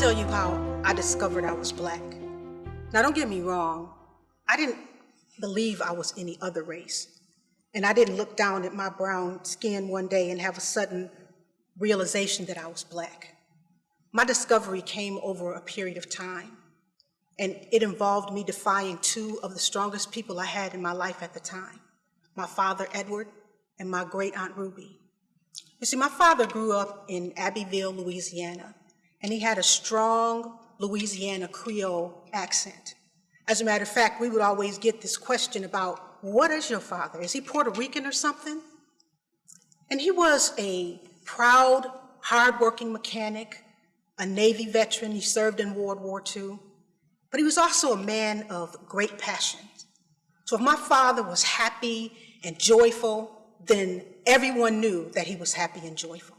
tell you how I discovered I was black. Now, don't get me wrong. I didn't believe I was any other race. And I didn't look down at my brown skin one day and have a sudden realization that I was black. My discovery came over a period of time. And it involved me defying two of the strongest people I had in my life at the time, my father, Edward, and my great aunt, Ruby. You see, my father grew up in Abbeville, Louisiana, and he had a strong Louisiana Creole accent. As a matter of fact, we would always get this question about, what is your father? Is he Puerto Rican or something? And he was a proud, hardworking mechanic, a Navy veteran. He served in World War II. But he was also a man of great passion. So if my father was happy and joyful, then everyone knew that he was happy and joyful.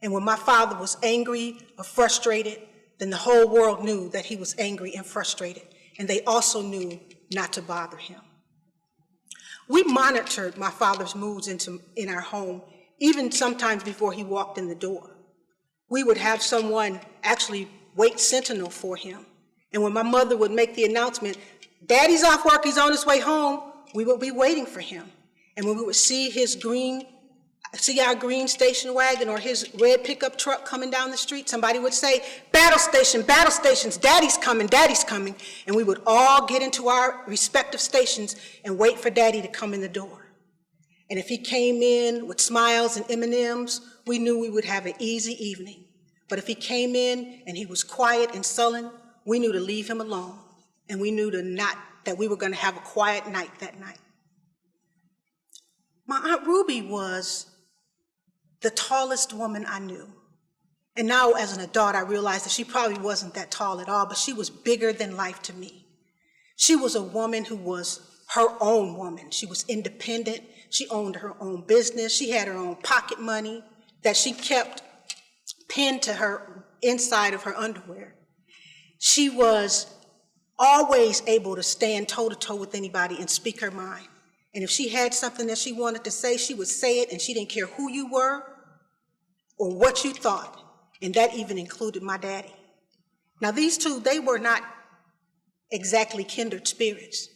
And when my father was angry or frustrated, then the whole world knew that he was angry and frustrated. And they also knew not to bother him. We monitored my father's moods in our home, even sometimes before he walked in the door. We would have someone actually wait sentinel for him. And when my mother would make the announcement, Daddy's off work, he's on his way home, we would be waiting for him. And when we would see our green station wagon or his red pickup truck coming down the street, somebody would say, battle stations, Daddy's coming. And we would all get into our respective stations and wait for Daddy to come in the door. And if he came in with smiles and M&Ms, we knew we would have an easy evening. But if he came in and he was quiet and sullen, we knew to leave him alone. And we knew that we were going to have a quiet night that night. My Aunt Ruby was the tallest woman I knew. And now as an adult, I realized that she probably wasn't that tall at all, but she was bigger than life to me. She was a woman who was her own woman. She was independent. She owned her own business. She had her own pocket money that she kept pinned to her inside of her underwear. She was always able to stand toe-to-toe with anybody and speak her mind. And if she had something that she wanted to say, she would say it, and she didn't care who you were or what you thought. And that even included my daddy. Now, these two, they were not exactly kindred spirits.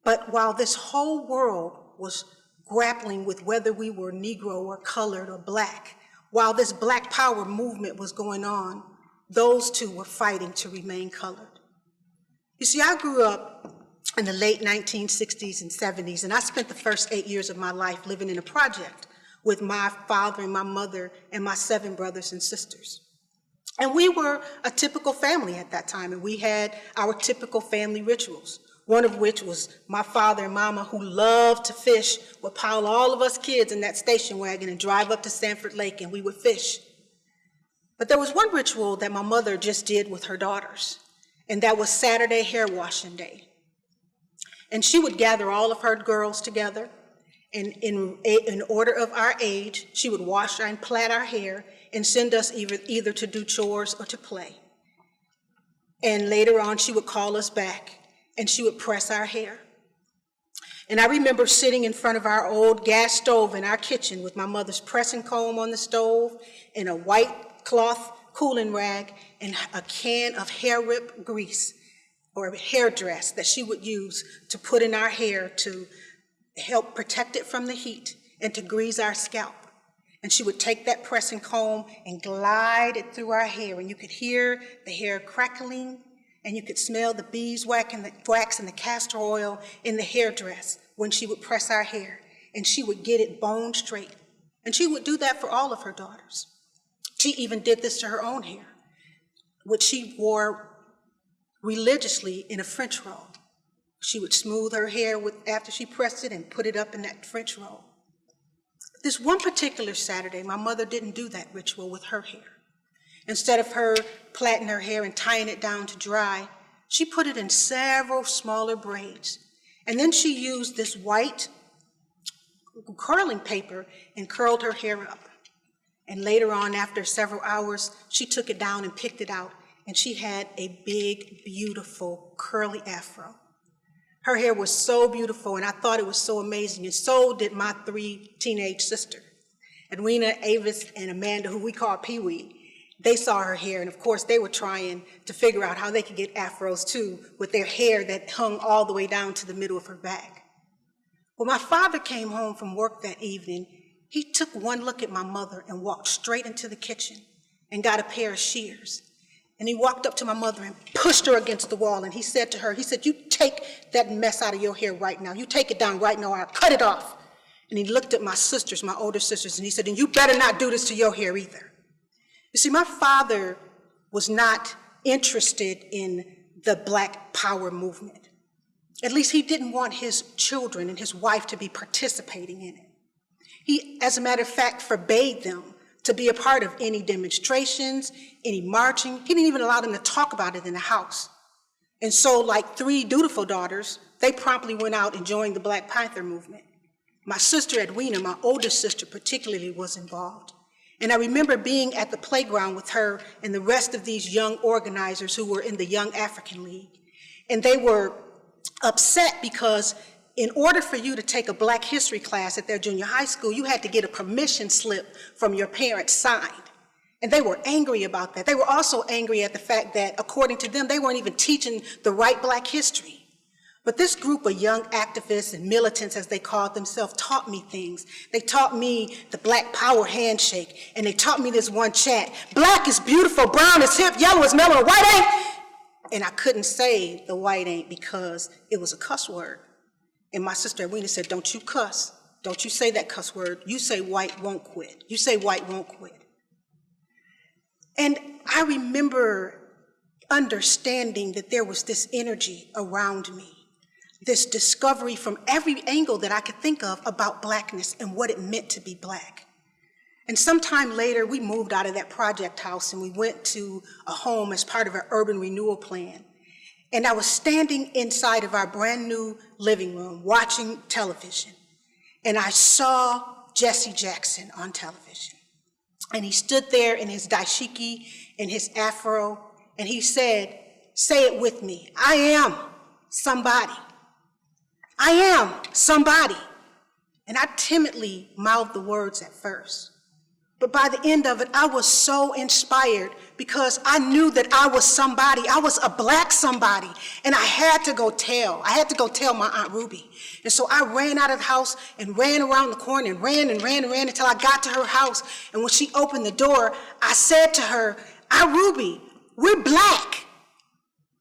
But while this whole world was grappling with whether we were Negro or colored or black, while this Black Power movement was going on, those two were fighting to remain colored. You see, I grew up in the late 1960s and 70s, and I spent the first 8 years of my life living in a project with my father and my mother and my 7 brothers and sisters. And we were a typical family at that time, and we had our typical family rituals, one of which was my father and mama, who loved to fish, would pile all of us kids in that station wagon and drive up to Sanford Lake, and we would fish. But there was one ritual that my mother just did with her daughters, and that was Saturday hair washing day. And she would gather all of her girls together, and in order of our age, she would wash and plait our hair and send us either to do chores or to play. And later on, she would call us back, and she would press our hair. And I remember sitting in front of our old gas stove in our kitchen with my mother's pressing comb on the stove and a white cloth cooling rag and a can of hair rip grease or hair dress that she would use to put in our hair to help protect it from the heat and to grease our scalp. And she would take that pressing comb and glide it through our hair, and you could hear the hair crackling, and you could smell the beeswax and the castor oil in the hair dress when she would press our hair, and she would get it bone straight. And she would do that for all of her daughters. She even did this to her own hair, which she wore religiously in a French roll. She would smooth her hair after she pressed it and put it up in that French roll. This one particular Saturday, my mother didn't do that ritual with her hair. Instead of her plaiting her hair and tying it down to dry, she put it in several smaller braids. And then she used this white curling paper and curled her hair up. And later on, after several hours, she took it down and picked it out, and she had a big, beautiful, curly afro. Her hair was so beautiful, and I thought it was so amazing, and so did my 3 teenage sisters, Edwina, Avis, and Amanda, who we call Pee-wee. They saw her hair, and of course they were trying to figure out how they could get afros too with their hair that hung all the way down to the middle of her back. When my father came home from work that evening, he took one look at my mother and walked straight into the kitchen and got a pair of shears. And he walked up to my mother and pushed her against the wall, and he said to her, he said, "You take that mess out of your hair right now. You take it down right now, or I'll cut it off." And he looked at my sisters, my older sisters, and he said, "And you better not do this to your hair either." You see, my father was not interested in the Black Power movement. At least he didn't want his children and his wife to be participating in it. He, as a matter of fact, forbade them to be a part of any demonstrations, any marching. He didn't even allow them to talk about it in the house. And so, like 3 dutiful daughters, they promptly went out and joined the Black Panther movement. My sister Edwina, my oldest sister particularly, was involved. And I remember being at the playground with her and the rest of these young organizers who were in the Young African League. And they were upset because in order for you to take a Black history class at their junior high school, you had to get a permission slip from your parents signed. And they were angry about that. They were also angry at the fact that, according to them, they weren't even teaching the right Black history. But this group of young activists and militants, as they called themselves, taught me things. They taught me the Black Power handshake, and they taught me this one chant: "Black is beautiful, brown is hip, yellow is mellow, and white ain't." And I couldn't say the white ain't because it was a cuss word. And my sister Edwina said, "Don't you cuss. Don't you say that cuss word. You say white won't quit. You say white won't quit." And I remember understanding that there was this energy around me, this discovery from every angle that I could think of about Blackness and what it meant to be Black. And sometime later, we moved out of that project house and we went to a home as part of our urban renewal plan. And I was standing inside of our brand new living room watching television, and I saw Jesse Jackson on television. And he stood there in his dashiki and his afro, and he said, "Say it with me, I am somebody. I am somebody." And I timidly mouthed the words at first. But by the end of it, I was so inspired because I knew that I was somebody. I was a Black somebody. And I had to go tell. I had to go tell my Aunt Ruby. And so I ran out of the house and ran around the corner and ran until I got to her house. And when she opened the door, I said to her, "Aunt Ruby, we're Black."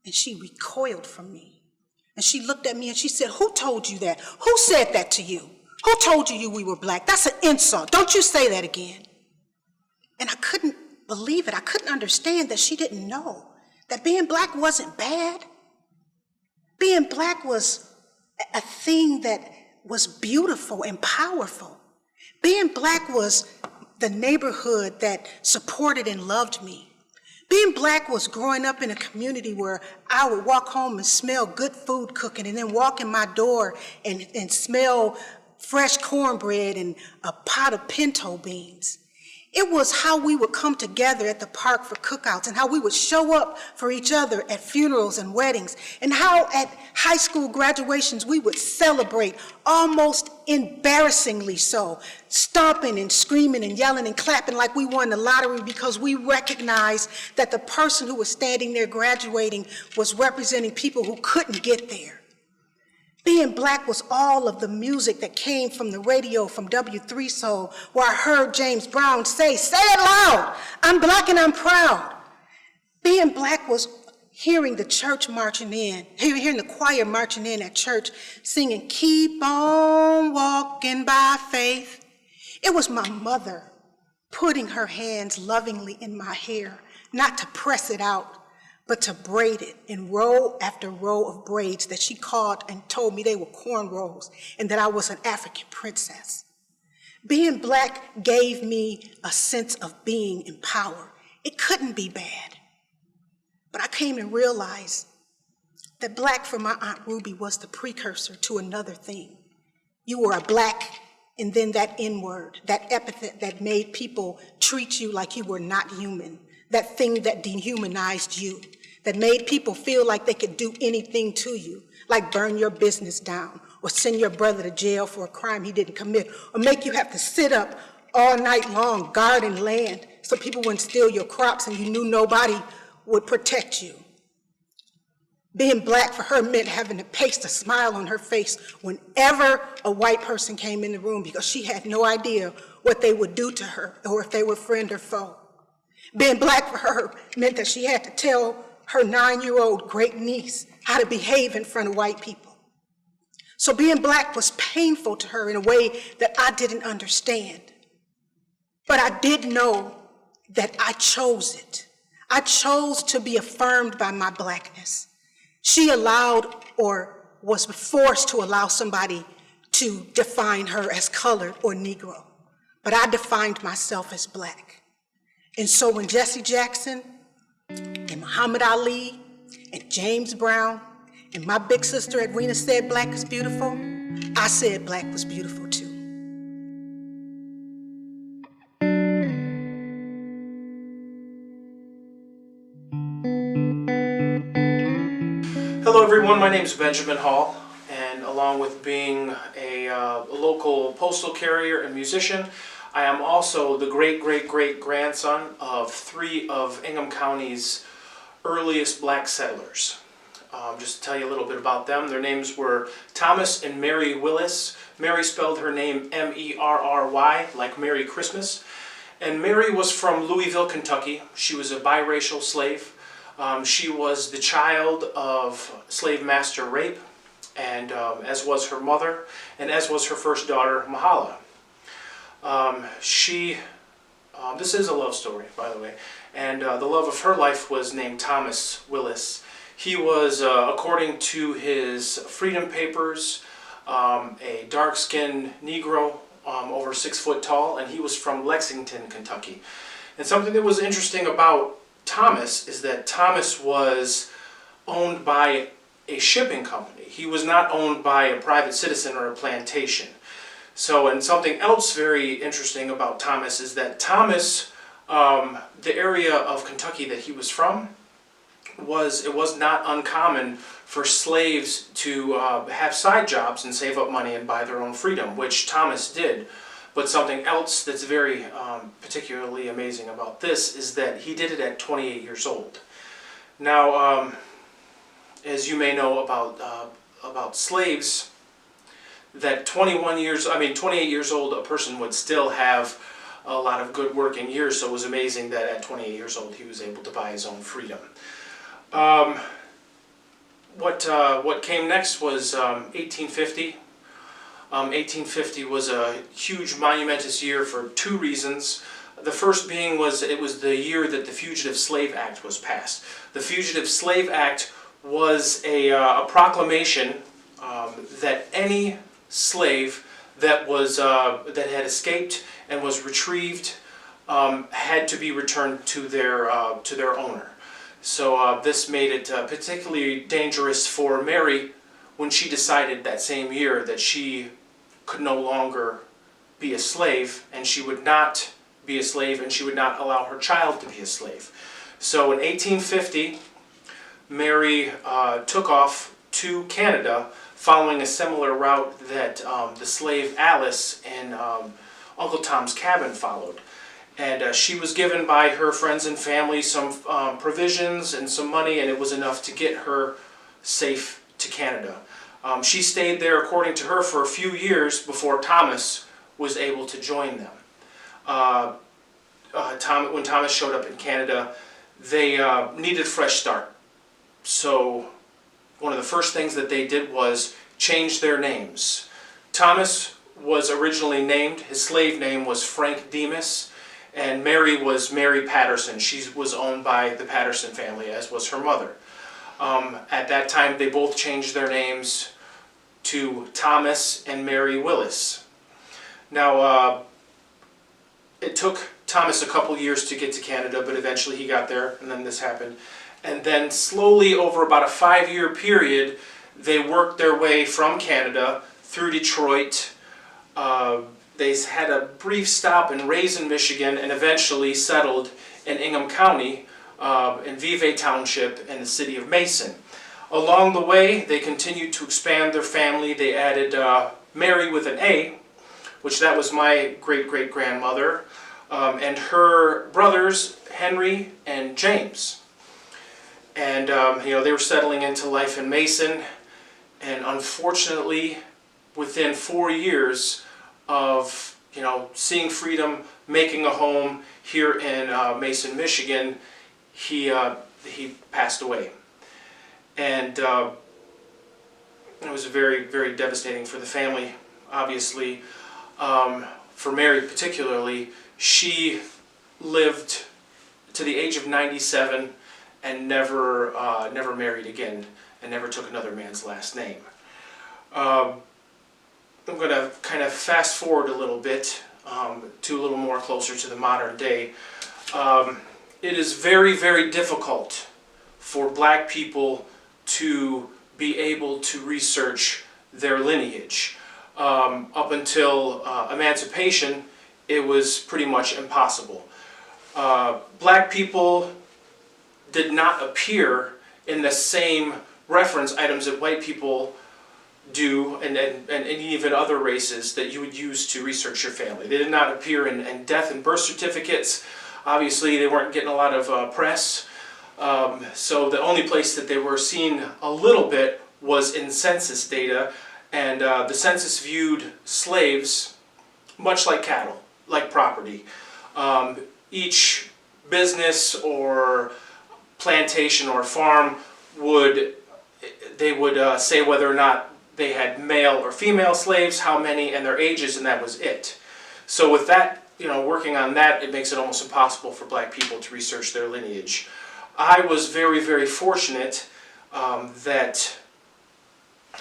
And she recoiled from me. And she looked at me and she said, "Who told you that? Who said that to you? Who told you we were Black? That's an insult. Don't you say that again." And I couldn't believe it. I couldn't understand that she didn't know that being Black wasn't bad. Being Black was a thing that was beautiful and powerful. Being Black was the neighborhood that supported and loved me. Being Black was growing up in a community where I would walk home and smell good food cooking and then walk in my door and smell fresh cornbread and a pot of pinto beans. It was how we would come together at the park for cookouts and how we would show up for each other at funerals and weddings, and how at high school graduations we would celebrate, almost embarrassingly so, stomping and screaming and yelling and clapping like we won the lottery because we recognized that the person who was standing there graduating was representing people who couldn't get there. Being Black was all of the music that came from the radio, from W3 Soul, where I heard James Brown say it loud, "I'm Black and I'm proud." Being Black was hearing the church marching in, hearing the choir marching in at church, singing, "Keep on walking by faith." It was my mother putting her hands lovingly in my hair, not to press it out, but to braid it in row after row of braids that she called and told me they were cornrows and that I was an African princess. Being Black gave me a sense of being in power. It couldn't be bad. But I came to realize that Black for my Aunt Ruby was the precursor to another thing. You were a Black, and then that N-word, that epithet that made people treat you like you were not human, that thing that dehumanized you, that made people feel like they could do anything to you, like burn your business down, or send your brother to jail for a crime he didn't commit, or make you have to sit up all night long guarding land, so people wouldn't steal your crops and you knew nobody would protect you. Being black for her meant having to paste a smile on her face whenever a white person came in the room because she had no idea what they would do to her or if they were friend or foe. Being black for her meant that she had to tell her 9-year-old great niece how to behave in front of white people. So being black was painful to her in a way that I didn't understand. But I did know that I chose it. I chose to be affirmed by my blackness. She allowed or was forced to allow somebody to define her as colored or Negro, but I defined myself as black. And so when Jesse Jackson and Muhammad Ali and James Brown and my big sister Edwina said black is beautiful, I said black was beautiful too. Hello everyone, my name is Benjamin Hall, and along with being a local postal carrier and musician, I am also the great-great-great-grandson of 3 of Ingham County's earliest black settlers. Just to tell you a little bit about them, their names were Thomas and Mary Willis. Mary spelled her name M-E-R-R-Y, like Merry Christmas. And Mary was from Louisville, Kentucky. She was a biracial slave. She was the child of slave master rape, and as was her mother, and as was her first daughter, Mahala. This is a love story, by the way, and the love of her life was named Thomas Willis. He was, according to his freedom papers, a dark-skinned Negro, over 6 foot tall, and he was from Lexington, Kentucky. And something that was interesting about Thomas is that Thomas was owned by a shipping company. He was not owned by a private citizen or a plantation. So, and something else very interesting about Thomas is that Thomas, the area of Kentucky that he was from, it was not uncommon for slaves to have side jobs and save up money and buy their own freedom, which Thomas did. But something else that's very particularly amazing about this is that he did it at 28 years old. Now, as you may know about slaves, that 28 years old, a person would still have a lot of good working years. So it was amazing that at 28 years old he was able to buy his own freedom. What came next was 1850. 1850 was a huge, monumentous year for 2 reasons. The first being it was the year that the Fugitive Slave Act was passed. The Fugitive Slave Act was a proclamation that any slave that had escaped and was retrieved had to be returned to their owner. So this made it particularly dangerous for Mary when she decided that same year that she could no longer be a slave, and she would not be a slave, and she would not allow her child to be a slave. So in 1850, Mary took off to Canada, following a similar route that the slave Alice in Uncle Tom's Cabin followed. And she was given by her friends and family some provisions and some money, and it was enough to get her safe to Canada. She stayed there, according to her, for a few years before Thomas was able to join them. When Thomas showed up in Canada, they needed a fresh start. So one of the first things that they did was change their names. Thomas was originally named, his slave name was Frank Demas, and Mary was Mary Patterson. She was owned by the Patterson family, as was her mother. At that time, they both changed their names to Thomas and Mary Willis. Now, it took Thomas a couple years to get to Canada, but eventually he got there, and then this happened. And then slowly, over about a 5-year period, they worked their way from Canada through Detroit. They had a brief stop in Raisin, Michigan, and eventually settled in Ingham County, in Vevey Township, in the city of Mason. Along the way, they continued to expand their family. They added Mary with an A, which that was my great-great-grandmother. and her brothers, Henry and James. And they were settling into life in Mason, and unfortunately, within 4 years of seeing freedom, making a home here in Mason, Michigan, he passed away, and it was very, very devastating for the family. Obviously, for Mary particularly, she lived to the age of 97 and never married again, and never took another man's last name. I'm going to kind of fast forward a little bit to a little more closer to the modern day. It is very, very difficult for black people to be able to research their lineage. Up until emancipation, it was pretty much impossible. Black people did not appear in the same reference items that white people do, and even other races that you would use to research your family. They did not appear in death and birth certificates. Obviously, they weren't getting a lot of press. So the only place that they were seen a little bit was in census data, and the census viewed slaves much like cattle, like property. Each business or plantation or farm would say whether or not they had male or female slaves, how many, and their ages, and that was it. So with that, working on that, it makes it almost impossible for black people to research their lineage. I was very, very fortunate that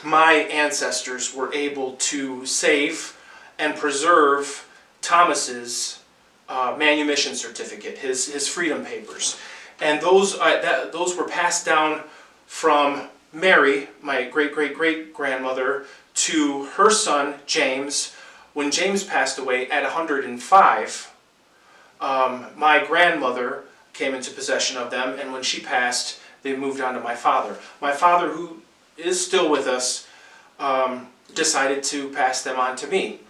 my ancestors were able to save and preserve Thomas's manumission certificate, his freedom papers, and those were passed down from Mary, my great-great-great-grandmother, to her son James. When James passed away at 105, my grandmother came into possession of them, and when she passed, they moved on to my father. My father, who is still with us, decided to pass them on to me.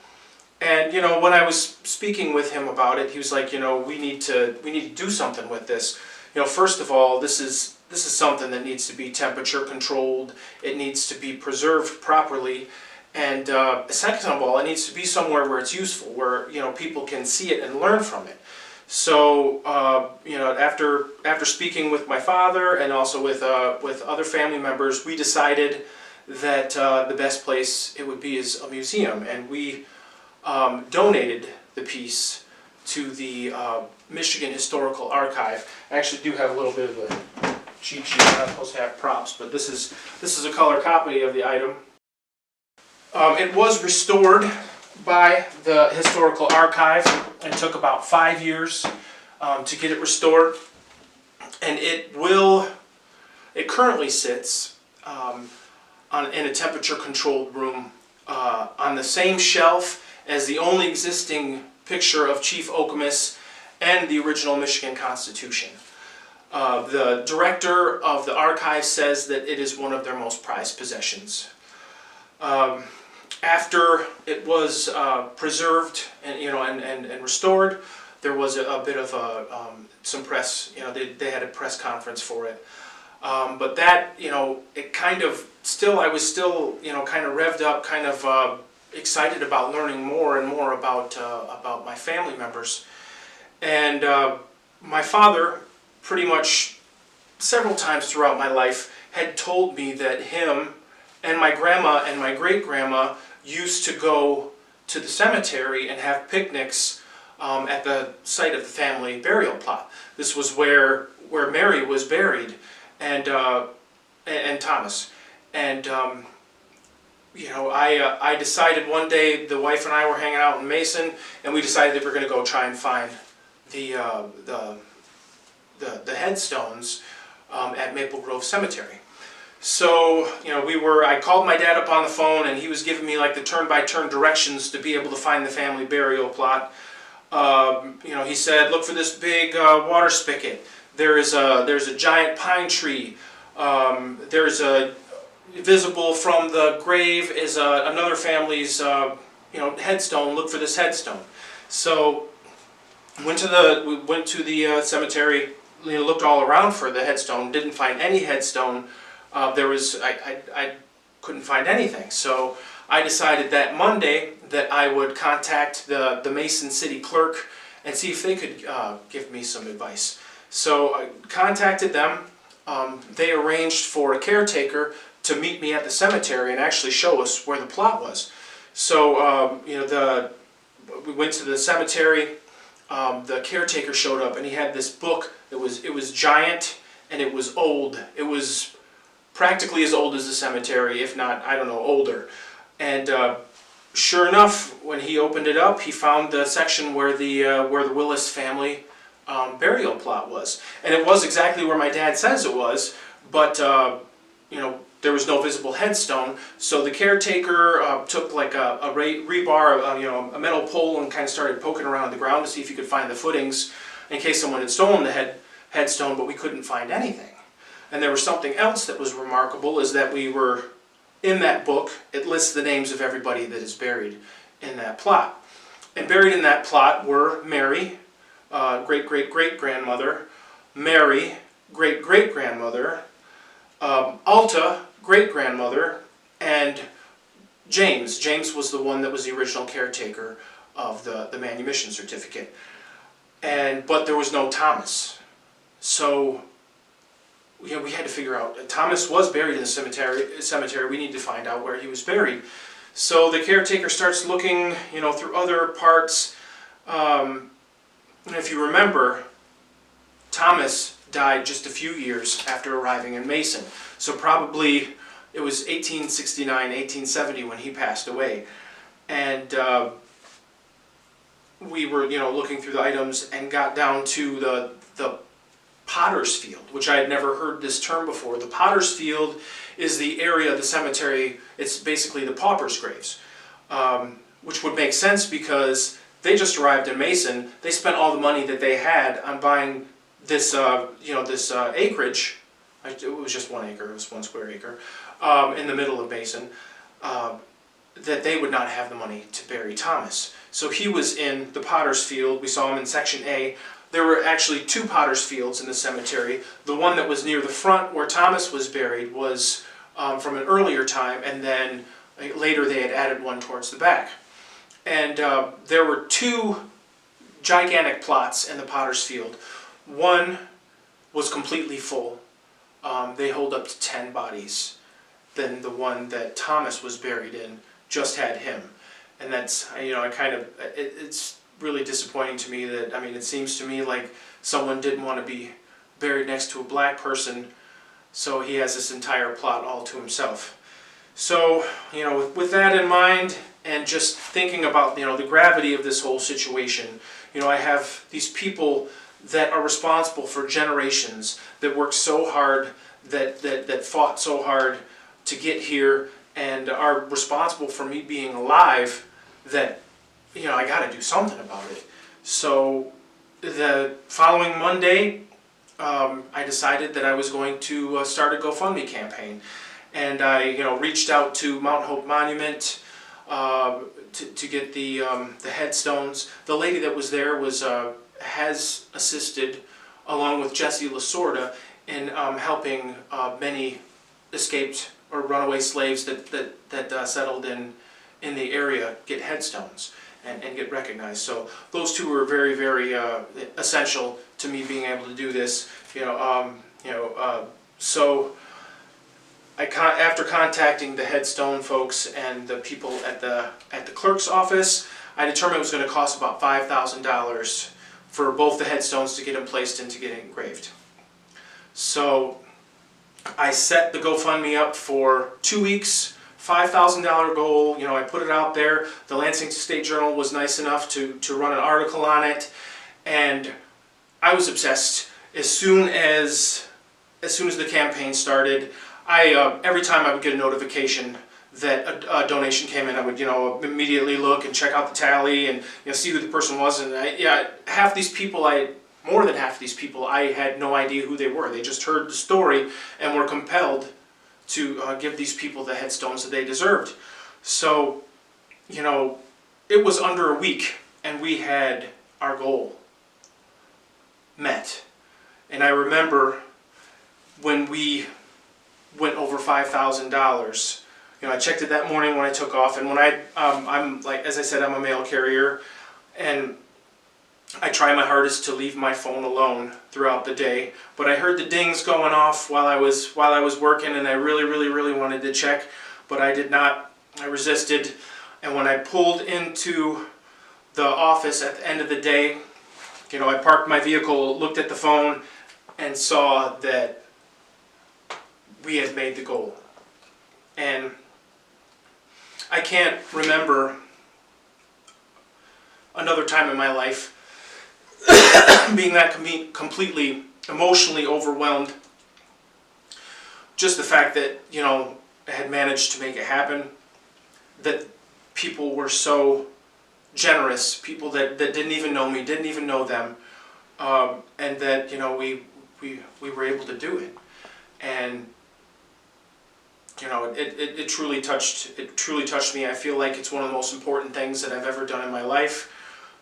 And when I was speaking with him about it, he was like, we need to do something with this. First of all, this is something that needs to be temperature controlled. It needs to be preserved properly, and second of all, it needs to be somewhere where it's useful, where people can see it and learn from it. So after speaking with my father and also with other family members, we decided that the best place it would be is a museum, and we donated the piece to the Michigan Historical Archive. I actually do have a little bit of a cheat sheet. I'm not supposed to have props, but this is a color copy of the item. It was restored by the Historical Archive. It took about 5 years to get it restored, and it currently sits in a temperature-controlled room on the same shelf as the only existing picture of Chief Okemos and the original Michigan Constitution. The director of the archive says that it is one of their most prized possessions. After it was preserved and restored, there was a bit of some press. They had a press conference for it. But that, it kind of I was still kind of revved up, kind of excited about learning more and more about my family members. And my father, pretty much several times throughout my life, had told me that him and my grandma and my great-grandma used to go to the cemetery and have picnics at the site of the family burial plot. This was where Mary was buried, and Thomas. And I decided one day, the wife and I were hanging out in Mason, and we decided that we were going to go try and find the headstones at Maple Grove Cemetery. So, I called my dad up on the phone, and he was giving me like the turn-by-turn directions to be able to find the family burial plot. He said, look for this big water spigot. There's a giant pine tree. There's visible from the grave is another family's headstone. Look for this headstone. So We went to the cemetery. Looked all around for the headstone. Didn't find any headstone. I couldn't find anything. So I decided that Monday that I would contact the Mason City clerk and see if they could give me some advice. So I contacted them. They arranged for a caretaker to meet me at the cemetery and actually show us where the plot was. So we went to the cemetery. The caretaker showed up and he had this book. It was giant and it was old. It was practically as old as the cemetery, if not, I don't know, older. And sure enough, when he opened it up, he found the section where the Willis family burial plot was. And it was exactly where my dad says it was, but there was no visible headstone. So the caretaker took like a rebar, a metal pole, and kind of started poking around the ground to see if he could find the footings in case someone had stolen the headstone, but we couldn't find anything. And there was something else that was remarkable, is that we were in that book, it lists the names of everybody that is buried in that plot. And buried in that plot were Mary, great-great-great-grandmother, Mary, great-great-grandmother, Alta, great-grandmother, and James. James was the one that was the original caretaker of the manumission certificate. But there was no Thomas. So we had to figure out, Thomas was buried in the cemetery. We need to find out where he was buried. So the caretaker starts looking, through other parts. And if you remember, Thomas died just a few years after arriving in Mason. So probably it was 1869, 1870 when he passed away. And we were, looking through the items and got down to the Potter's Field, which I had never heard this term before. The Potter's Field is the area of the cemetery, it's basically the paupers' graves, which would make sense because they just arrived in Mason. They spent all the money that they had on buying this, this acreage. It was just 1 acre, it was 1 square acre, in the middle of Mason, that they would not have the money to bury Thomas. So he was in the Potter's Field. We saw him in Section A. There were actually 2 Potter's Fields in the cemetery. The one that was near the front where Thomas was buried was from an earlier time, and then later they had added one towards the back. And there were 2 gigantic plots in the Potter's Field. One was completely full. They hold up to 10 bodies. Then the one that Thomas was buried in just had him. And that's, it's really disappointing to me that, it seems to me like someone didn't want to be buried next to a black person, so he has this entire plot all to himself. So, with that in mind, and just thinking about, the gravity of this whole situation, I have these people that are responsible for generations, that worked so hard, that fought so hard to get here, and are responsible for me being alive, that I got to do something about it. So the following Monday, I decided that I was going to start a GoFundMe campaign, and I reached out to Mount Hope Monument to get the headstones. The lady that was there has assisted, along with Jesse Lasorda, in helping many escaped or runaway slaves that settled in the area get headstones and get recognized. So those 2 were very, very essential to me being able to do this. So after contacting the headstone folks and the people at the clerk's office, I determined it was going to cost about $5,000 for both the headstones to get them placed and to get engraved. So I set the GoFundMe up for 2 weeks, $5,000 goal. I put it out there. The Lansing State Journal was nice enough to run an article on it, and I was obsessed. As soon as the campaign started, every time I would get a notification that a donation came in, I would immediately look and check out the tally and see who the person was. And more than half of these people, I had no idea who they were. They just heard the story and were compelled to give these people the headstones that they deserved. So, it was under a week, and we had our goal met. And I remember when we went over $5,000. You know, I checked it that morning when I took off, and when I'm like, as I said, I'm a mail carrier, and I try my hardest to leave my phone alone throughout the day. But I heard the dings going off while I was working, and I really wanted to check, but I did not. I resisted, and when I pulled into the office at the end of the day, you know, I parked my vehicle, looked at the phone, and saw that we had made the goal. And I can't remember another time in my life being that completely emotionally overwhelmed. Just the fact that, you know, I had managed to make it happen, that people were so generous, people that didn't even know me, didn't even know them, and that, you know, we were able to do it. And you know, it truly touched me. I feel like it's one of the most important things that I've ever done in my life,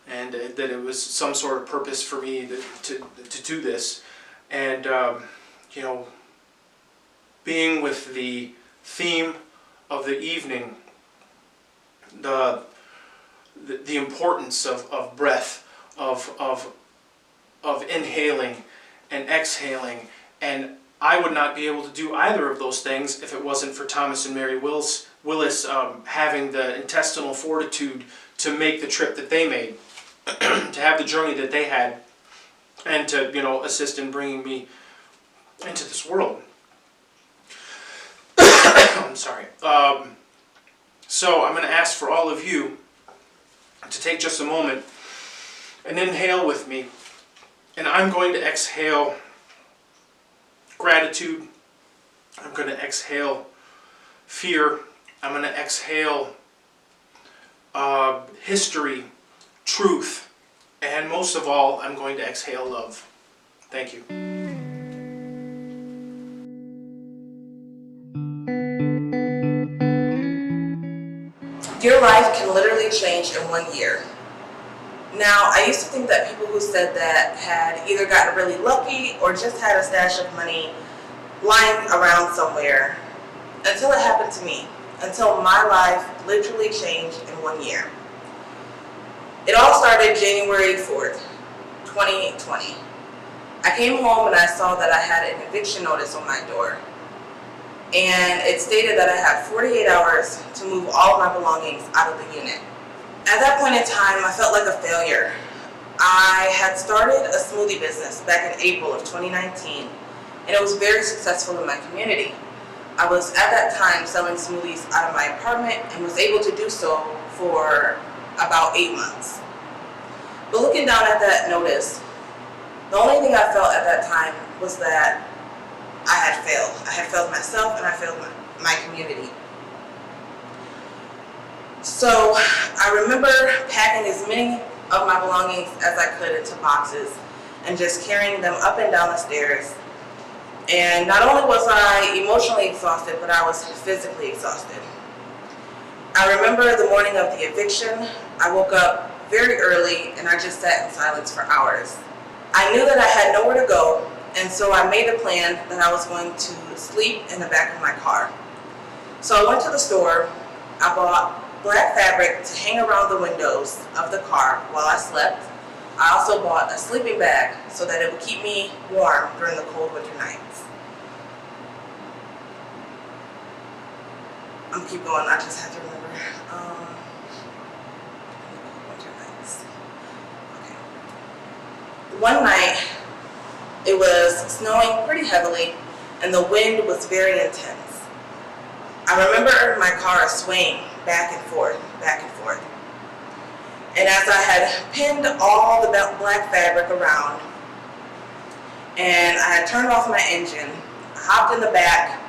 and that it was some sort of purpose for me to do this. And you know, being with the theme of the evening, the importance of breath, of inhaling and exhaling, and I would not be able to do either of those things if it wasn't for Thomas and Mary Willis having the intestinal fortitude to make the trip that they made, to have the journey that they had, and to, you know, assist in bringing me into this world. I'm sorry. So I'm going to ask for all of you to take just a moment and inhale with me, and I'm going to exhale gratitude. I'm going to exhale fear. I'm going to exhale history, truth, and most of all, I'm going to exhale love. Thank you. Your life can literally change in 1 year. Now, I used to think that people who said that had either gotten really lucky or just had a stash of money lying around somewhere, until it happened to me, until my life literally changed in 1 year. It all started January 4th, 2020. I came home and I saw that I had an eviction notice on my door. And it stated that I had 48 hours to move all of my belongings out of the unit. At that point in time, I felt like a failure. I had started a smoothie business back in April of 2019, and it was very successful in my community. I was at that time selling smoothies out of my apartment and was able to do so for about 8 months. But looking down at that notice, the only thing I felt at that time was that I had failed. I had failed myself and I failed my community. So I remember packing as many of my belongings as I could into boxes and just carrying them up and down the stairs. And not only was I emotionally exhausted, but I was physically exhausted. I remember the morning of the eviction, I woke up very early and I just sat in silence for hours. I knew that I had nowhere to go, and so I made a plan that I was going to sleep in the back of my car. So I went to the store, I bought black fabric to hang around the windows of the car while I slept. I also bought a sleeping bag so that it would keep me warm during the cold winter nights. I'm gonna keep going, I just have to remember. Winter nights. Okay. One night, it was snowing pretty heavily and the wind was very intense. I remember my car swaying back and forth, back and forth. And as I had pinned all the black fabric around and I had turned off my engine, I hopped in the back,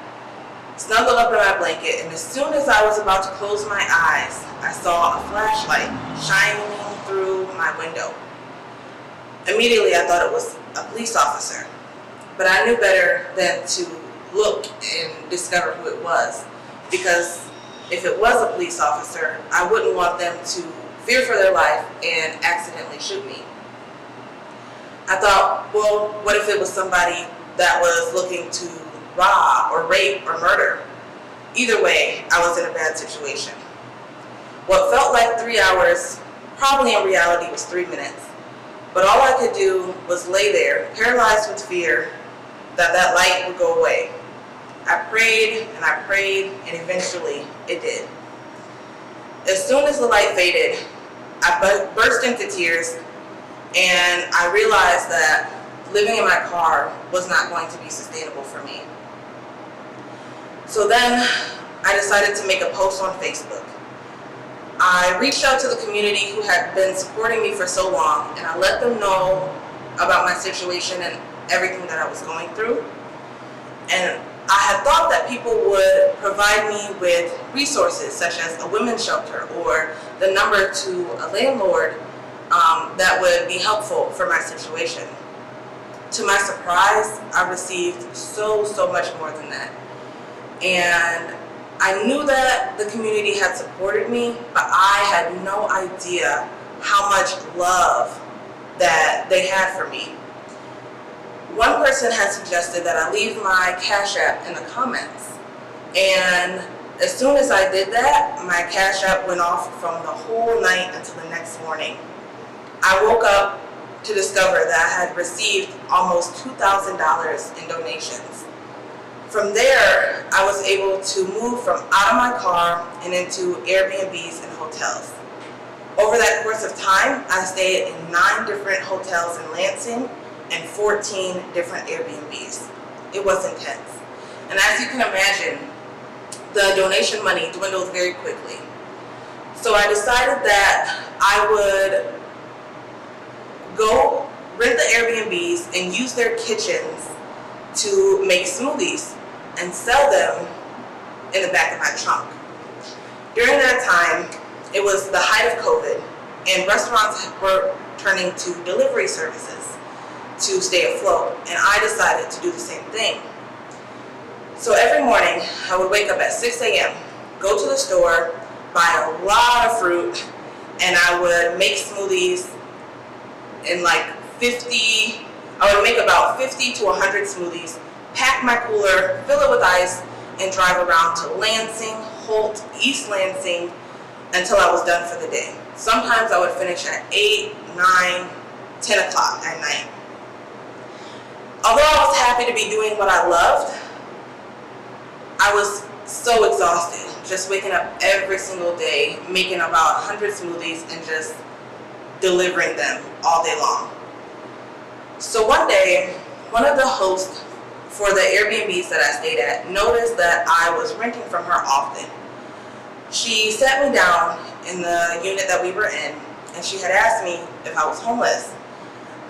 snuggled up in my blanket, and as soon as I was about to close my eyes, I saw a flashlight shining through my window. Immediately I thought it was a police officer, but I knew better than to look and discover who it was, because if it was a police officer, I wouldn't want them to fear for their life and accidentally shoot me. I thought, well, what if it was somebody that was looking to rob or rape or murder? Either way, I was in a bad situation. What felt like 3 hours, probably in reality was 3 minutes. But all I could do was lay there, paralyzed with fear that that light would go away. I prayed, and eventually it did. As soon as the light faded, I burst into tears, and I realized that living in my car was not going to be sustainable for me. So then I decided to make a post on Facebook. I reached out to the community who had been supporting me for so long, and I let them know about my situation and everything that I was going through. And I had thought that people would provide me with resources such as a women's shelter or the number to a landlord that would be helpful for my situation. To my surprise, I received so much more than that. And I knew that the community had supported me, but I had no idea how much love that they had for me. One person had suggested that I leave my Cash App in the comments. And as soon as I did that, my Cash App went off from the whole night until the next morning. I woke up to discover that I had received almost $2,000 in donations. From there, I was able to move from out of my car and into Airbnbs and hotels. Over that course of time, I stayed in 9 different hotels in Lansing and 14 different Airbnbs. It was intense. And as you can imagine, the donation money dwindled very quickly. So I decided that I would go rent the Airbnbs and use their kitchens to make smoothies and sell them in the back of my trunk. During that time, it was the height of COVID, and restaurants were turning to delivery services to stay afloat, and I decided to do the same thing. So every morning, I would wake up at 6 a.m., go to the store, buy a lot of fruit, and I would make smoothies in I would make about 50 to 100 smoothies, pack my cooler, fill it with ice, and drive around to Lansing, Holt, East Lansing, until I was done for the day. Sometimes I would finish at 8, 9, 10 o'clock at night. Although I was happy to be doing what I loved, I was so exhausted, just waking up every single day, making about 100 smoothies and just delivering them all day long. So one day, one of the hosts for the Airbnbs that I stayed at noticed that I was renting from her often. She sat me down in the unit that we were in, and she had asked me if I was homeless.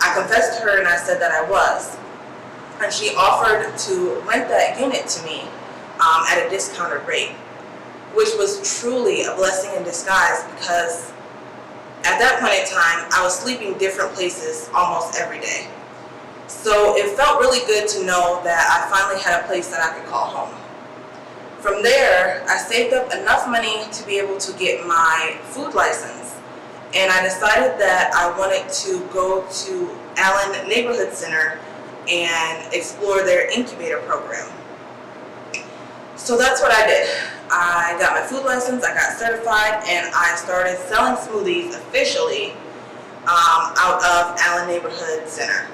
I confessed to her and I said that I was. And she offered to rent that unit to me at a discounted rate, which was truly a blessing in disguise because at that point in time, I was sleeping different places almost every day. So it felt really good to know that I finally had a place that I could call home. From there, I saved up enough money to be able to get my food license. And I decided that I wanted to go to Allen Neighborhood Center and explore their incubator program. So that's what I did. I got my food license, I got certified, and I started selling smoothies officially out of Allen Neighborhood Center.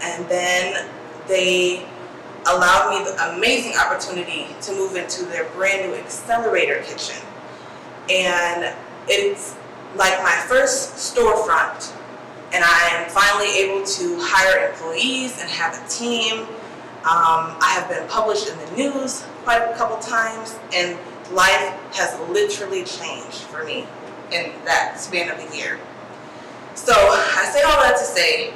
And then they allowed me the amazing opportunity to move into their brand new accelerator kitchen. And it's like my first storefront, and I am finally able to hire employees and have a team. I have been published in the news quite a couple times, and life has literally changed for me in that span of a year. So I say all that to say,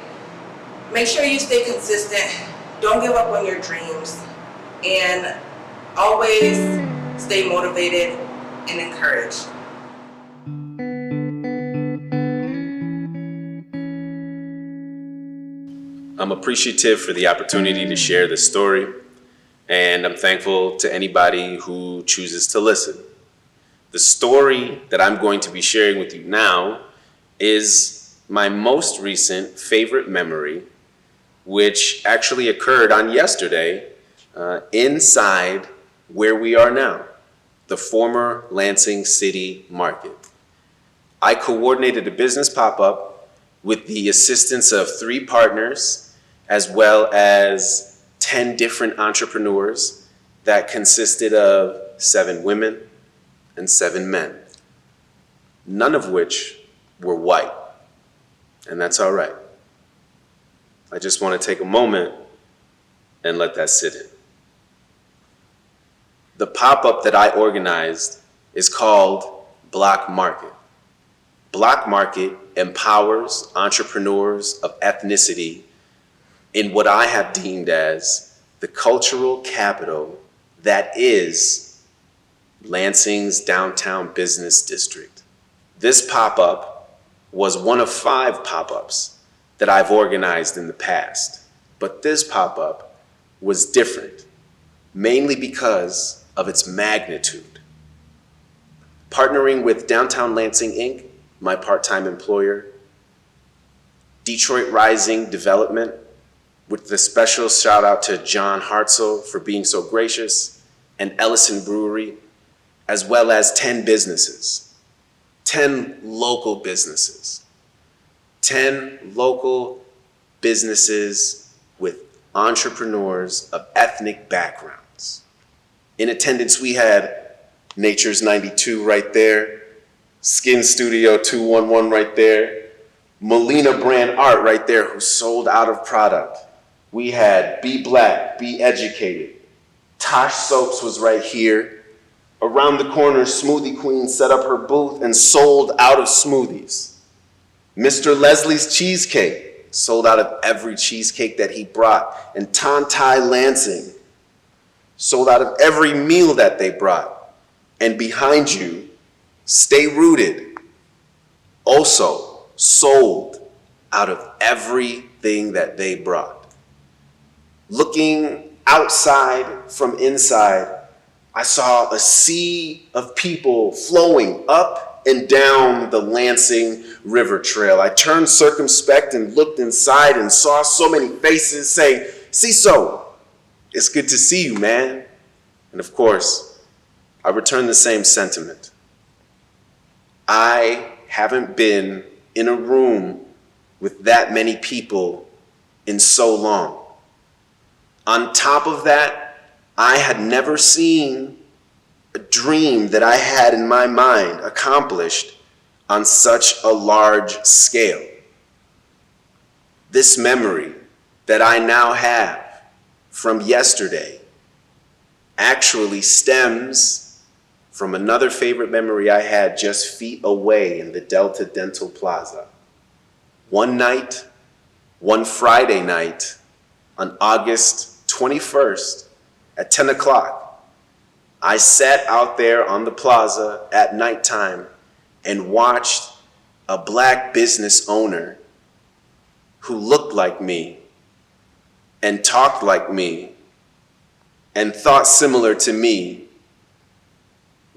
make sure you stay consistent, don't give up on your dreams, and always stay motivated and encouraged. I'm appreciative for the opportunity to share this story, and I'm thankful to anybody who chooses to listen. The story that I'm going to be sharing with you now is my most recent favorite memory which actually occurred on yesterday inside where we are now, the former Lansing City Market. I coordinated a business pop-up with the assistance of 3 partners, as well as 10 different entrepreneurs that consisted of 7 women and 7 men, none of which were white, and that's all right. I just want to take a moment and let that sit in. The pop-up that I organized is called Block Market. Block Market empowers entrepreneurs of ethnicity in what I have deemed as the cultural capital that is Lansing's downtown business district. This pop-up was one of 5 pop-ups that I've organized in the past, but this pop-up was different, mainly because of its magnitude. Partnering with Downtown Lansing, Inc., my part-time employer, Detroit Rising Development, with the special shout out to John Hartzell for being so gracious, and Ellison Brewery, as well as 10 businesses, 10 local businesses, 10 local businesses with entrepreneurs of ethnic backgrounds. In attendance, we had Nature's 92 right there, Skin Studio 211 right there, Molina Brand Art right there, who sold out of product. We had Be Black, Be Educated. Tosh Soaps was right here. Around the corner, Smoothie Queen set up her booth and sold out of smoothies. Mr. Leslie's Cheesecake sold out of every cheesecake that he brought. And Tontai Lansing sold out of every meal that they brought. And behind you, Stay Rooted also sold out of everything that they brought. Looking outside from inside, I saw a sea of people flowing up and down the Lansing River Trail. I turned circumspect and looked inside and saw so many faces saying, "Ciso, it's good to see you, man." And of course, I returned the same sentiment. I haven't been in a room with that many people in so long. On top of that, I had never seen a dream that I had in my mind accomplished on such a large scale. This memory that I now have from yesterday actually stems from another favorite memory I had just feet away in the Delta Dental Plaza. One night, one Friday night, on August 21st at 10 o'clock, I sat out there on the plaza at nighttime and watched a black business owner who looked like me and talked like me and thought similar to me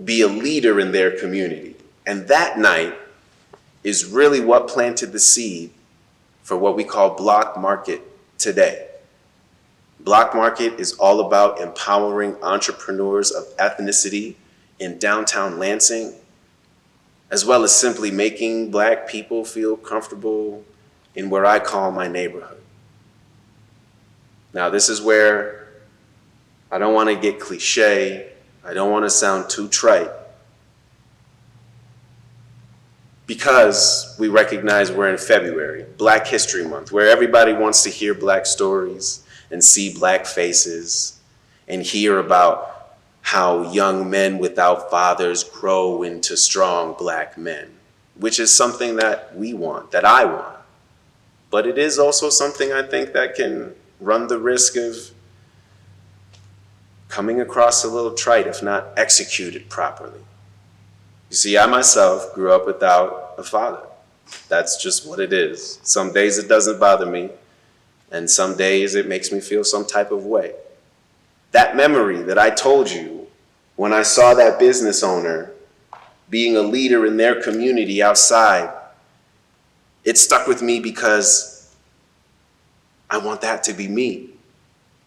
be a leader in their community. And that night is really what planted the seed for what we call Block Market today. Block Market is all about empowering entrepreneurs of ethnicity in downtown Lansing, as well as simply making black people feel comfortable in where I call my neighborhood. Now, this is where I don't want to get cliche. I don't want to sound too trite, because we recognize we're in February, Black History Month, where everybody wants to hear black stories and see black faces and hear about how young men without fathers grow into strong black men, which is something that we want, that I want. But it is also something I think that can run the risk of coming across a little trite if not executed properly. You see, I myself grew up without a father. That's just what it is. Some days it doesn't bother me, and some days it makes me feel some type of way. That memory that I told you when I saw that business owner being a leader in their community outside, it stuck with me because I want that to be me.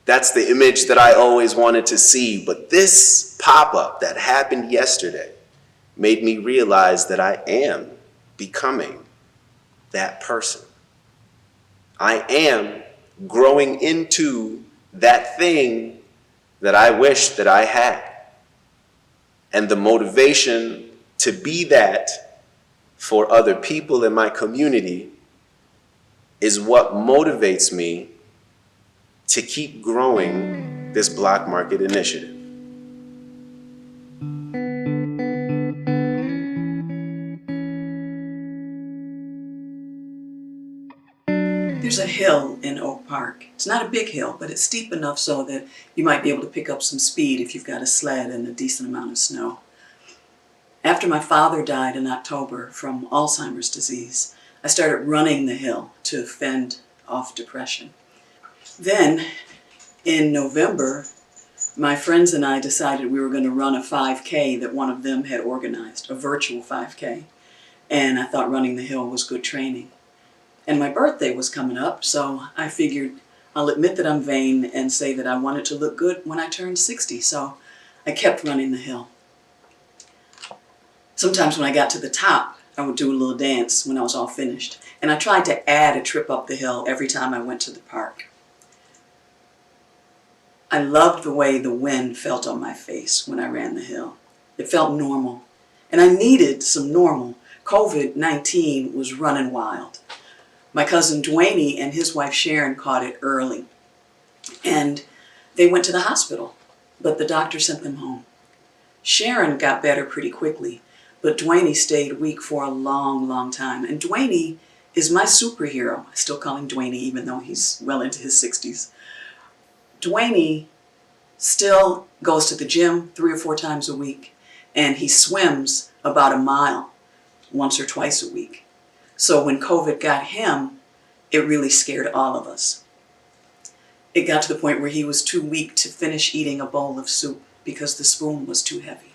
That's the image that I always wanted to see. But this pop-up that happened yesterday made me realize that I am becoming that person. I am growing into that thing that I wish that I had. And the motivation to be that for other people in my community is what motivates me to keep growing this Block Market Initiative. There's a hill in Oak Park. It's not a big hill, but it's steep enough so that you might be able to pick up some speed if you've got a sled and a decent amount of snow. After my father died in October from Alzheimer's disease, I started running the hill to fend off depression. Then, in November, my friends and I decided we were going to run a 5K that one of them had organized, a virtual 5K. And I thought running the hill was good training. And my birthday was coming up, so I figured I'll admit that I'm vain and say that I wanted to look good when I turned 60, so I kept running the hill. Sometimes when I got to the top, I would do a little dance when I was all finished. And I tried to add a trip up the hill every time I went to the park. I loved the way the wind felt on my face when I ran the hill. It felt normal. And I needed some normal. COVID-19 was running wild. My cousin Dwayne and his wife Sharon caught it early. And they went to the hospital, but the doctor sent them home. Sharon got better pretty quickly, but Dwayne stayed weak for a long, long time. And Dwayne is my superhero. I still call him Dwayne even though he's well into his 60s. Dwayne still goes to the gym 3 or 4 times a week, and he swims about a mile once or twice a week. So when COVID got him, it really scared all of us. It got to the point where he was too weak to finish eating a bowl of soup because the spoon was too heavy.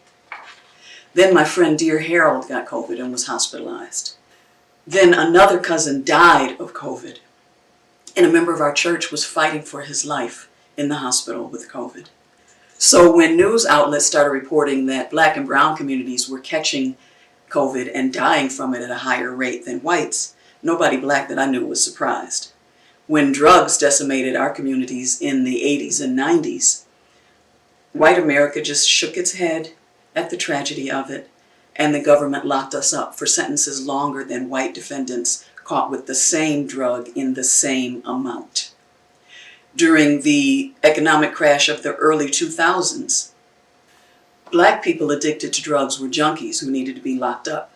Then my friend dear Harold got COVID and was hospitalized. Then another cousin died of COVID, and a member of our church was fighting for his life in the hospital with COVID. So when news outlets started reporting that Black and brown communities were catching COVID and dying from it at a higher rate than whites, nobody Black that I knew was surprised. When drugs decimated our communities in the 80s and 90s, white America just shook its head at the tragedy of it, and the government locked us up for sentences longer than white defendants caught with the same drug in the same amount. During the economic crash of the early 2000s, Black people addicted to drugs were junkies who needed to be locked up.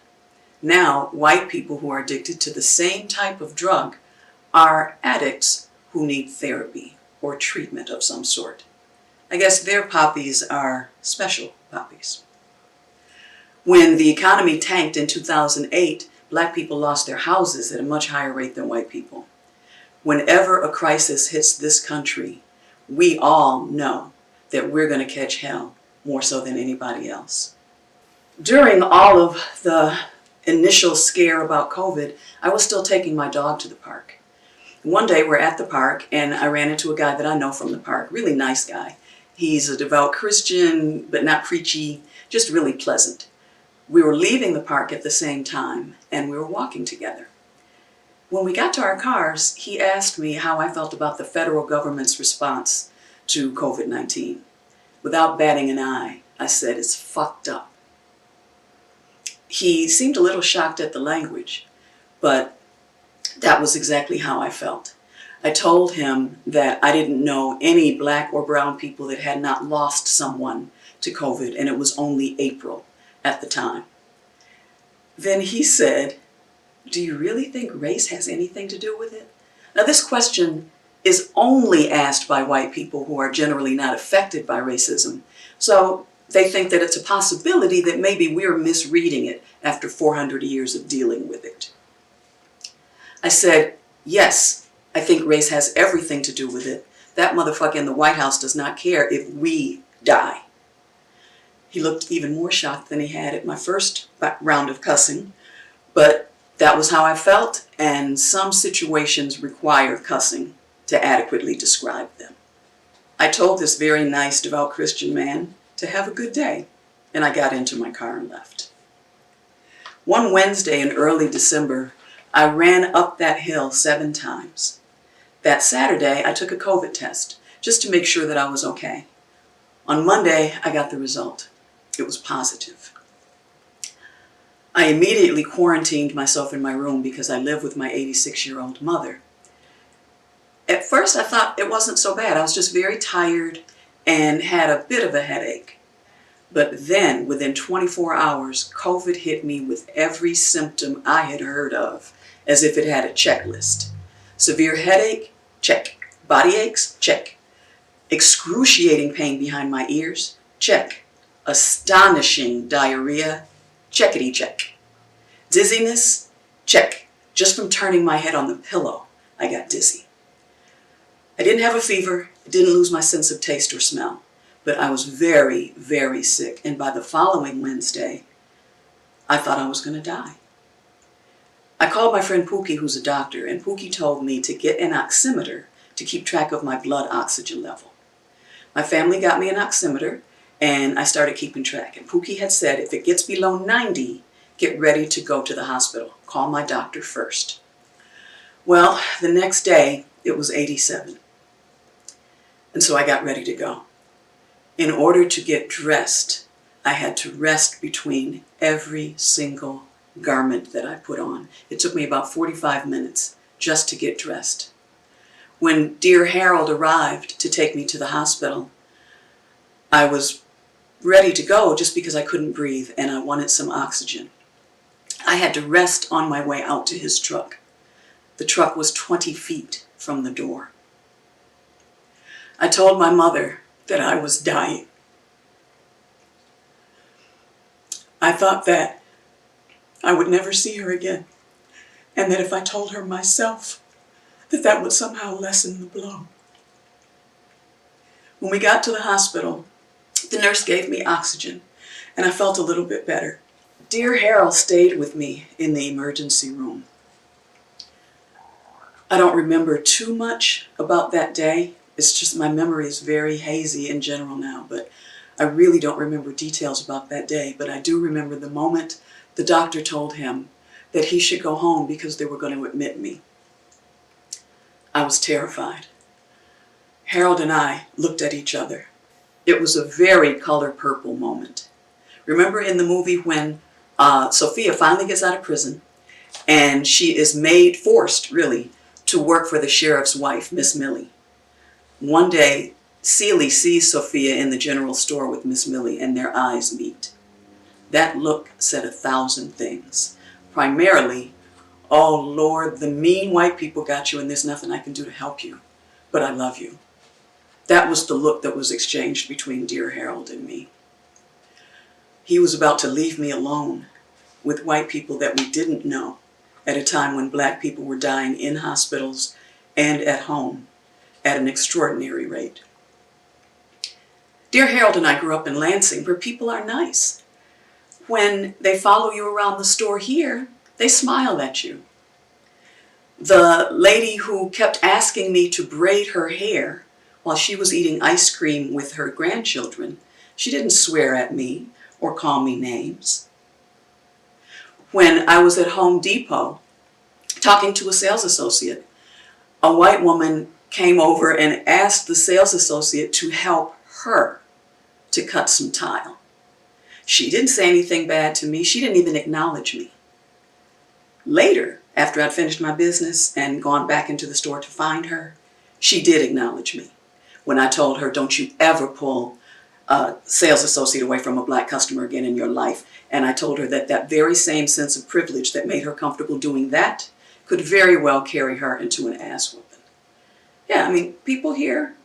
Now, white people who are addicted to the same type of drug are addicts who need therapy or treatment of some sort. I guess their poppies are special poppies. When the economy tanked in 2008, Black people lost their houses at a much higher rate than white people. Whenever a crisis hits this country, we all know that we're going to catch hell more so than anybody else. During all of the initial scare about COVID, I was still taking my dog to the park. One day we're at the park and I ran into a guy that I know from the park, really nice guy. He's a devout Christian, but not preachy, just really pleasant. We were leaving the park at the same time and we were walking together. When we got to our cars, he asked me how I felt about the federal government's response to COVID-19. Without batting an eye, I said, it's fucked up. He seemed a little shocked at the language, but that was exactly how I felt. I told him that I didn't know any Black or brown people that had not lost someone to COVID, and it was only April at the time. Then he said, do you really think race has anything to do with it? Now this question is only asked by white people who are generally not affected by racism. So they think that it's a possibility that maybe we're misreading it after 400 years of dealing with it. I said, yes, I think race has everything to do with it. That motherfucker in the White House does not care if we die. He looked even more shocked than he had at my first round of cussing, but that was how I felt, and some situations require cussing to adequately describe them. I told this very nice, devout Christian man to have a good day, and I got into my car and left. One Wednesday in early December, I ran up that hill 7 times. That Saturday, I took a COVID test just to make sure that I was okay. On Monday, I got the result. It was positive. I immediately quarantined myself in my room because I live with my 86-year-old mother. At first, I thought it wasn't so bad. I was just very tired and had a bit of a headache. But then, within 24 hours, COVID hit me with every symptom I had heard of, as if it had a checklist. Severe headache? Check. Body aches? Check. Excruciating pain behind my ears? Check. Astonishing diarrhea? Checkity check. Dizziness? Check. Just from turning my head on the pillow, I got dizzy. I didn't have a fever, I didn't lose my sense of taste or smell, but I was very, very sick, and by the following Wednesday, I thought I was going to die. I called my friend Pookie, who's a doctor, and Pookie told me to get an oximeter to keep track of my blood oxygen level. My family got me an oximeter, and I started keeping track. And Pookie had said, if it gets below 90, get ready to go to the hospital. Call my doctor first. Well, the next day, it was 87. And so I got ready to go. In order to get dressed, I had to rest between every single garment that I put on. It took me about 45 minutes just to get dressed. When dear Harold arrived to take me to the hospital, I was ready to go just because I couldn't breathe and I wanted some oxygen. I had to rest on my way out to his truck. The truck was 20 feet from the door. I told my mother that I was dying. I thought that I would never see her again, and that if I told her myself, that would somehow lessen the blow. When we got to the hospital, the nurse gave me oxygen, and I felt a little bit better. Dear Harold stayed with me in the emergency room. I don't remember too much about that day. It's just my memory is very hazy in general now, but I really don't remember details about that day. But I do remember the moment the doctor told him that he should go home because they were going to admit me. I was terrified. Harold and I looked at each other. It was a very color purple moment. Remember in the movie when Sophia finally gets out of prison and she is forced really, to work for the sheriff's wife, Miss Millie. One day, Celie sees Sophia in the general store with Miss Millie and their eyes meet. That look said 1,000 things. Primarily, oh Lord, the mean white people got you and there's nothing I can do to help you, but I love you. That was the look that was exchanged between dear Harold and me. He was about to leave me alone with white people that we didn't know at a time when black people were dying in hospitals and at home at an extraordinary rate. Dear Harold and I grew up in Lansing, where people are nice. When they follow you around the store here, they smile at you. The lady who kept asking me to braid her hair while she was eating ice cream with her grandchildren, she didn't swear at me or call me names. When I was at Home Depot talking to a sales associate, a white woman came over and asked the sales associate to help her to cut some tile. She didn't say anything bad to me. She didn't even acknowledge me. Later, after I'd finished my business and gone back into the store to find her, she did acknowledge me. When I told her, don't you ever pull a sales associate away from a black customer again in your life. And I told her that that very same sense of privilege that made her comfortable doing that could very well carry her into an ass whooping. Yeah, I mean, people here,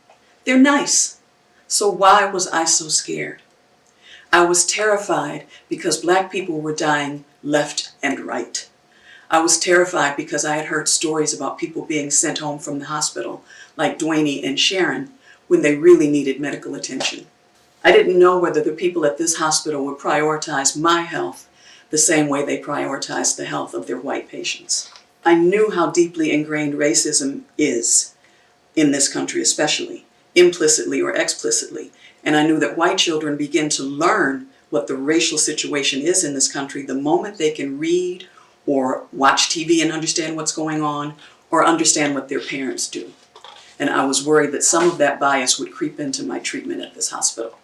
they're nice. So why was I so scared? I was terrified because black people were dying left and right. I was terrified because I had heard stories about people being sent home from the hospital, like Dwayne and Sharon, when they really needed medical attention. I didn't know whether the people at this hospital would prioritize my health the same way they prioritized the health of their white patients. I knew how deeply ingrained racism is in this country especially, implicitly or explicitly. And I knew that white children begin to learn what the racial situation is in this country the moment they can read or watch TV and understand what's going on, or understand what their parents do. And I was worried that some of that bias would creep into my treatment at this hospital.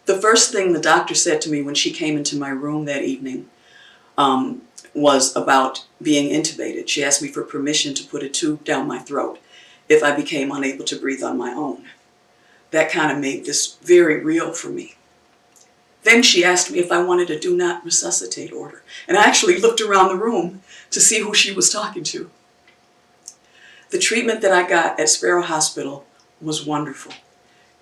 The first thing the doctor said to me when she came into my room that evening was about being intubated. She asked me for permission to put a tube down my throat if I became unable to breathe on my own. That kind of made this very real for me. Then she asked me if I wanted a do not resuscitate order. And I actually looked around the room to see who she was talking to. The treatment that I got at Sparrow Hospital was wonderful.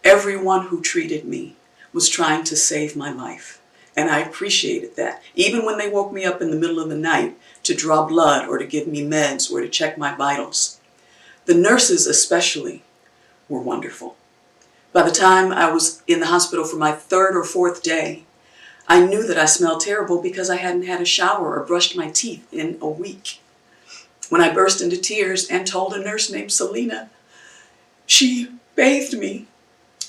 Everyone who treated me was trying to save my life. And I appreciated that. Even when they woke me up in the middle of the night to draw blood or to give me meds or to check my vitals. The nurses especially were wonderful. By the time I was in the hospital for my third or fourth day, I knew that I smelled terrible because I hadn't had a shower or brushed my teeth in a week. When I burst into tears and told a nurse named Selena, she bathed me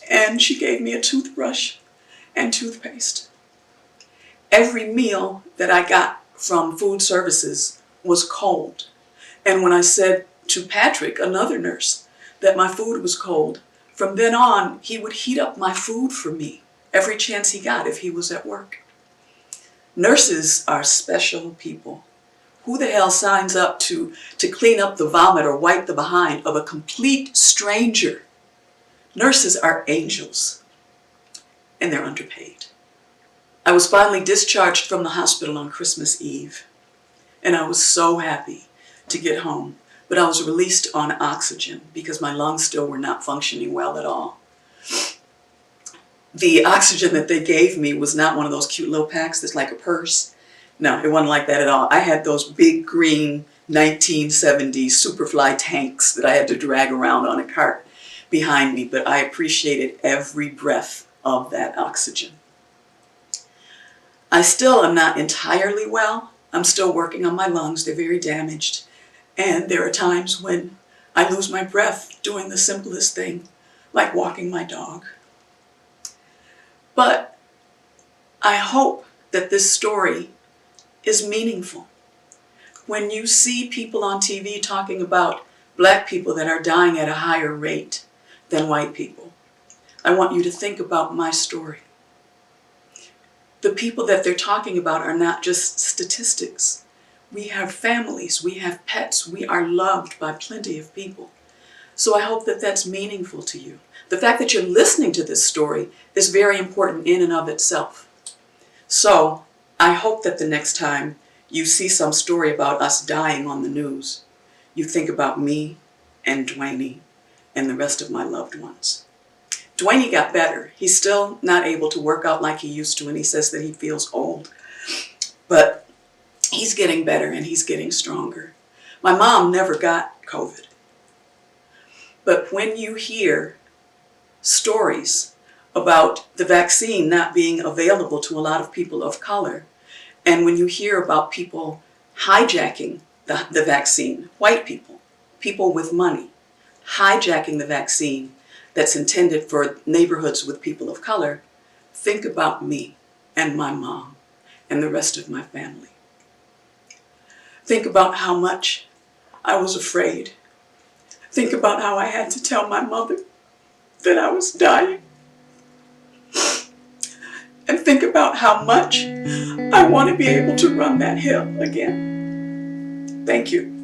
and she gave me a toothbrush and toothpaste. Every meal that I got from food services was cold. And when I said to Patrick, another nurse, that my food was cold, from then on, he would heat up my food for me every chance he got if he was at work. Nurses are special people. Who the hell signs up to clean up the vomit or wipe the behind of a complete stranger? Nurses are angels, and they're underpaid. I was finally discharged from the hospital on Christmas Eve, and I was so happy to get home. But I was released on oxygen because my lungs still were not functioning well at all. The oxygen that they gave me was not one of those cute little packs that's like a purse. No, it wasn't like that at all. I had those big green 1970s Superfly tanks that I had to drag around on a cart behind me, but I appreciated every breath of that oxygen. I still am not entirely well. I'm still working on my lungs. They're very damaged. And there are times when I lose my breath doing the simplest thing, like walking my dog. But I hope that this story is meaningful. When you see people on TV talking about Black people that are dying at a higher rate than white people, I want you to think about my story. The people that they're talking about are not just statistics. We have families, we have pets, we are loved by plenty of people. So I hope that that's meaningful to you. The fact that you're listening to this story is very important in and of itself. So I hope that the next time you see some story about us dying on the news, you think about me and Dwayne and the rest of my loved ones. Dwayne got better. He's still not able to work out like he used to, and he says that he feels old. But he's getting better and he's getting stronger. My mom never got COVID. But when you hear stories about the vaccine not being available to a lot of people of color, and when you hear about people hijacking the vaccine, white people, people with money, hijacking the vaccine that's intended for neighborhoods with people of color, think about me and my mom and the rest of my family. Think about how much I was afraid. Think about how I had to tell my mother that I was dying. And think about how much I want to be able to run that hill again. Thank you.